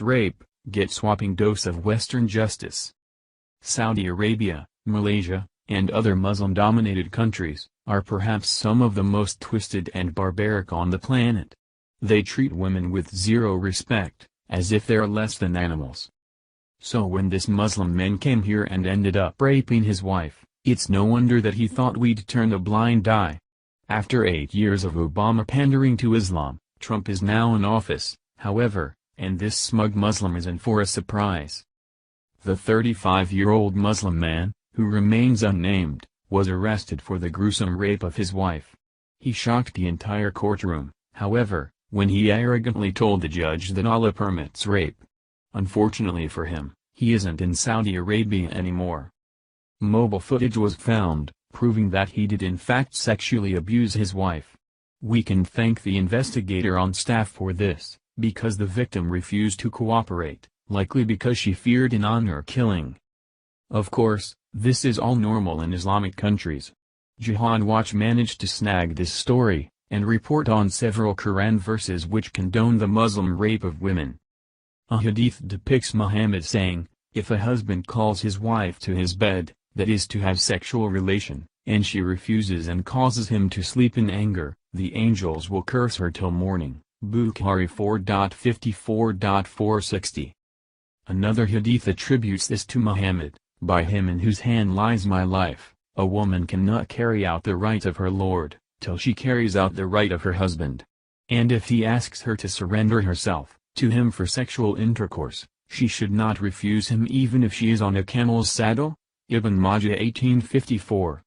rape, gets whopping dose of Western justice. Saudi Arabia, Malaysia, and other Muslim-dominated countries, are perhaps some of the most twisted and barbaric on the planet. They treat women with zero respect, as if they're less than animals. So when this Muslim man came here and ended up raping his wife, it's no wonder that he thought we'd turn a blind eye. After 8 years of Obama pandering to Islam, Trump is now in office, however, and this smug Muslim is in for a surprise. The 35-year-old Muslim man, who remains unnamed, was arrested for the gruesome rape of his wife. He shocked the entire courtroom, however, when he arrogantly told the judge that Allah permits rape. Unfortunately for him, he isn't in Saudi Arabia anymore. Mobile footage was found, proving that he did in fact sexually abuse his wife. We can thank the investigator on staff for this, because the victim refused to cooperate, likely because she feared an honor killing. Of course, this is all normal in Islamic countries. Jihad Watch managed to snag this story, and report on several Quran verses which condone the Muslim rape of women. A hadith depicts Muhammad saying, if a husband calls his wife to his bed, that is to have sexual relation, and she refuses and causes him to sleep in anger, the angels will curse her till morning. Bukhari 4.54.460. Another hadith attributes this to Muhammad, by him in whose hand lies my life, a woman cannot carry out the right of her Lord, till she carries out the right of her husband. And if he asks her to surrender herself to him for sexual intercourse, she should not refuse him even if she is on a camel's saddle. Ibn Majah 1854.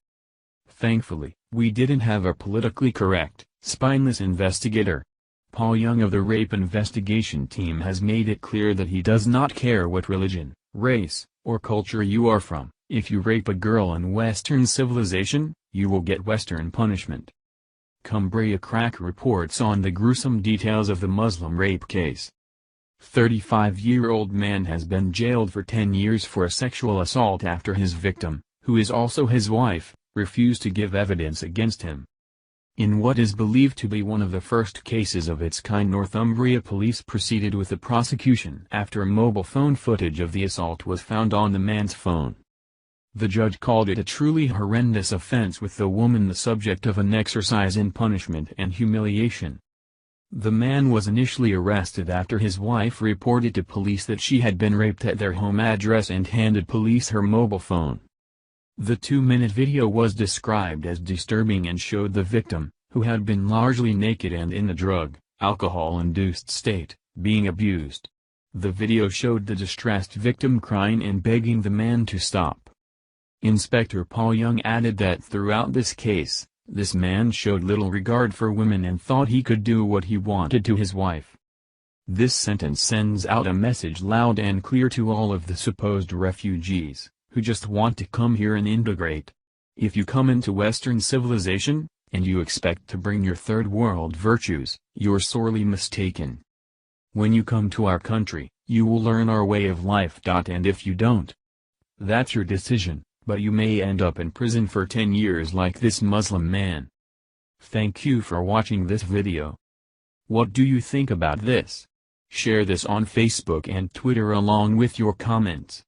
Thankfully, we didn't have a politically correct, spineless investigator. Paul Young of the Rape Investigation Team has made it clear that he does not care what religion, race, or culture you are from. If you rape a girl in Western civilization, you will get Western punishment. Cumbria Crack reports on the gruesome details of the Muslim rape case. 35-year-old man has been jailed for 10 years for a sexual assault after his victim, who is also his wife, refused to give evidence against him. In what is believed to be one of the first cases of its kind, Northumbria police proceeded with the prosecution after mobile phone footage of the assault was found on the man's phone. The judge called it a truly horrendous offense, with the woman the subject of an exercise in punishment and humiliation. The man was initially arrested after his wife reported to police that she had been raped at their home address and handed police her mobile phone. The 2-minute video was described as disturbing and showed the victim, who had been largely naked and in a drug, alcohol-induced state, being abused. The video showed the distressed victim crying and begging the man to stop. Inspector Paul Young added that throughout this case, this man showed little regard for women and thought he could do what he wanted to his wife. This sentence sends out a message loud and clear to all of the supposed refugees, who just want to come here and integrate. If you come into Western civilization, and you expect to bring your third world virtues, you're sorely mistaken. When you come to our country, you will learn our way of life. And if you don't, that's your decision. But you may end up in prison for 10 years like this Muslim man. Thank you for watching this video. What do you think about this? Share this on Facebook and Twitter along with your comments.